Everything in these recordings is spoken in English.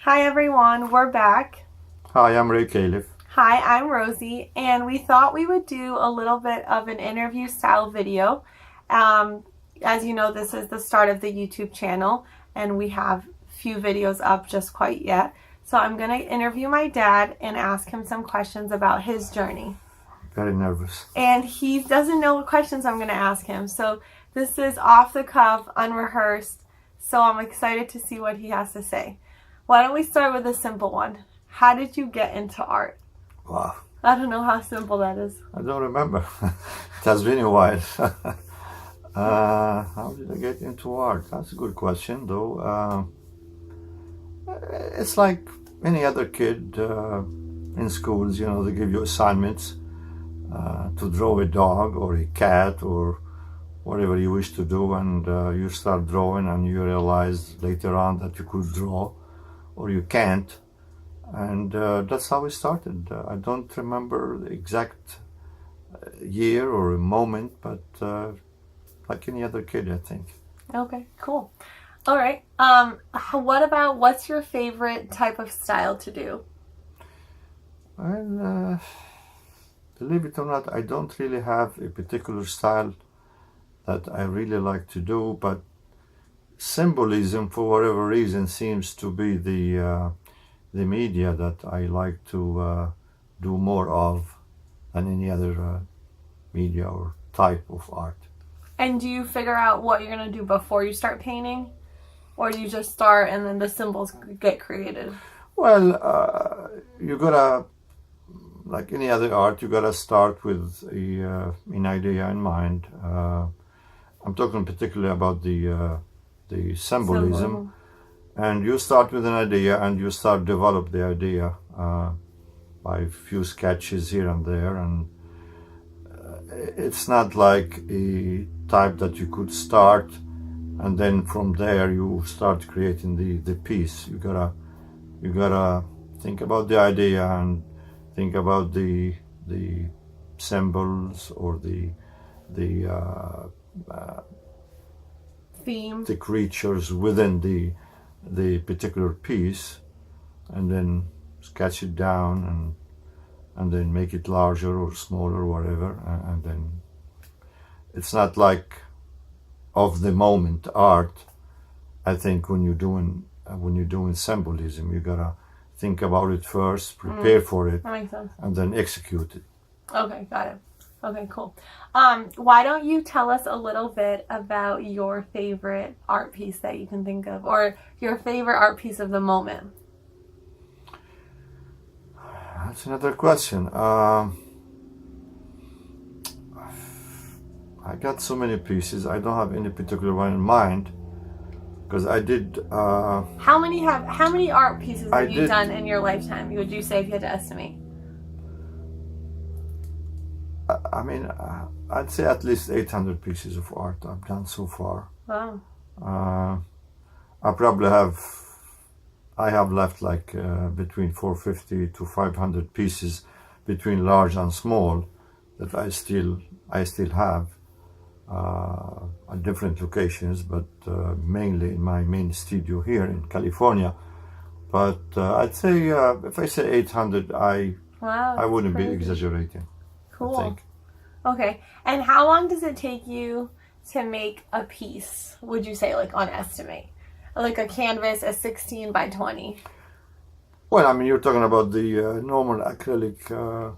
Hi everyone, we're back. Hi, I'm Ray Caliph. Hi, I'm Rosie, and we thought we would do a little bit of an interview style video. Um, as you know, this is the start of the YouTube channel, and we have few videos up just quite yet. So I'm going to interview my dad and ask him some questions about his journey. Very nervous. And he doesn't know what questions I'm going to ask him. So this is off the cuff, unrehearsed. So I'm excited to see what he has to say. Why don't we start with a simple one? How did you get into art? Wow. I don't know how simple that is. I don't remember. It has been a while. How did I get into art? That's a good question, though. It's like any other kid in schools, they give you assignments to draw a dog or a cat or whatever you wish to do, and you start drawing and you realize later on that you could draw or you can't, and that's how it started. I don't remember the exact year or a moment, but like any other kid, I think. Okay, cool. All right. What's your favorite type of style to do? Well, believe it or not, I don't really have a particular style that I really like to do, but symbolism, for whatever reason, seems to be the media that I like to do more of than any other media or type of art. And do you figure out what you're going to do before you start painting? Or do you just start and then the symbols get created? Well, you gotta, like any other art, you gotta start with an idea in mind. I'm talking particularly about the symbolism. And you start with an idea and you start develop the idea by a few sketches here and there, and it's not like a type that you could start and then from there you start creating the piece. You gotta think about the idea and think about the symbols or the theme, the creatures within the particular piece, and then sketch it down and then make it larger or smaller, whatever, and then it's not like of the moment art. I think when you're doing symbolism, you gotta think about it first, prepare for it, that makes sense, and then execute it. Okay, got it. Okay, cool. Why don't you tell us a little bit about your favorite art piece that you can think of, or your favorite art piece of the moment? That's another question. I got so many pieces. I don't have any particular one in mind because I did. How many art pieces have you done in your lifetime? Would you say, if you had to estimate? I mean, I'd say at least 800 pieces of art I've done so far. Wow. I have left like between 450 to 500 pieces between large and small that I still have at different locations, but mainly in my main studio here in California. But I'd say if I say 800, I wouldn't be exaggerating. Cool. I think. Okay. And how long does it take you to make a piece, would you say, like on estimate? Like a canvas, a 16 by 20? Well, I mean, you're talking about the normal acrylic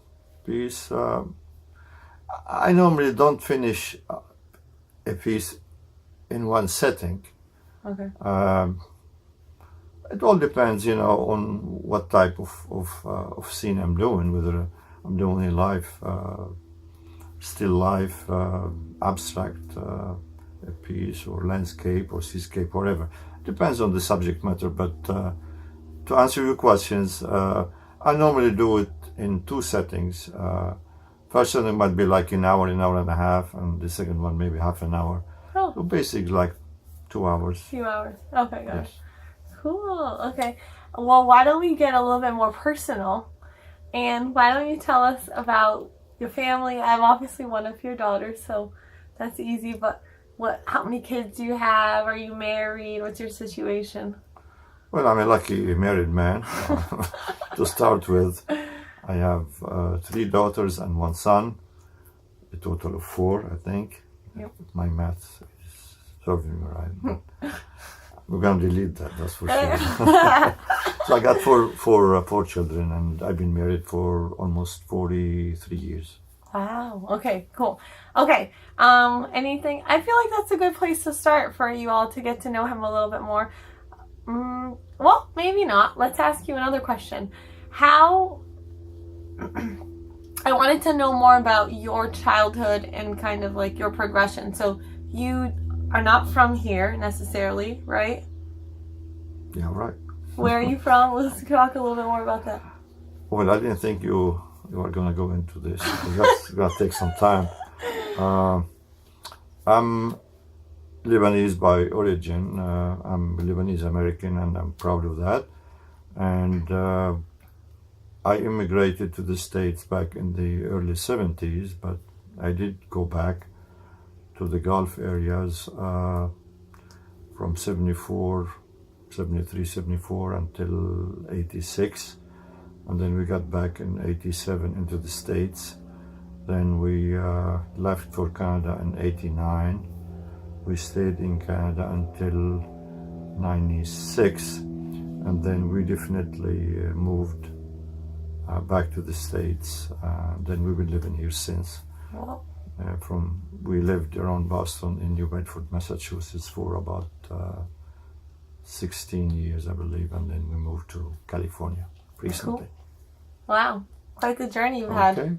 piece. I normally don't finish a piece in one setting. Okay. It all depends, on what type of scene I'm doing, whether I'm doing a life, still life, abstract piece, or landscape, or seascape, whatever. Depends on the subject matter. But to answer your questions, I normally do it in two settings. First setting might be like an hour and a half, and the second one maybe half an hour. Oh. So basically like 2 hours. 2 hours. Okay, gosh. Yes. Cool. Okay. Well, why don't we get a little bit more personal? And why don't you tell us about your family? I'm obviously one of your daughters, so that's easy. But how many kids do you have? Are you married? What's your situation? Well, I'm a lucky married man to start with. I have 3 daughters and 1 son, a total of 4, I think. Yep. My math is serving me right. But we're going to delete that, that's for sure. So I got four children, and I've been married for almost 43 years. Wow. Okay, cool. Okay. Anything? I feel like that's a good place to start for you all to get to know him a little bit more. Well, maybe not. Let's ask you another question. How I wanted to know more about your childhood and kind of like your progression. So you are not from here necessarily, right? Yeah, right. Where are you from? Let's talk a little bit more about that. Well, I didn't think you were going to go into this. It's going to take some time. I'm Lebanese by origin. I'm Lebanese American, and I'm proud of that. And I immigrated to the States back in the early 70s, but I did go back to the Gulf areas from 73, 74 until 86. And then we got back in 87 into the States. Then we left for Canada in 89. We stayed in Canada until 96. And then we definitely moved back to the States. Then we've been living here since. Well, We lived around Boston in New Bedford, Massachusetts for about 16 years, I believe, and then we moved to California recently. cool. Wow. Quite the journey you've had. Okay.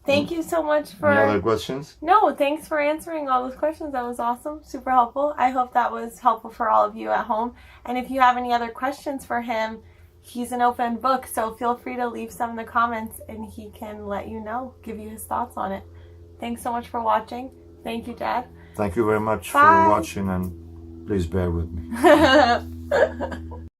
Thank you so much for... Any other questions? No, thanks for answering all those questions. That was awesome. Super helpful. I hope that was helpful for all of you at home. And if you have any other questions for him, he's an open book, so feel free to leave some in the comments and he can let you know, give you his thoughts on it. Thanks so much for watching. Thank you, Dad. Thank you very much Bye. for watching, and please bear with me.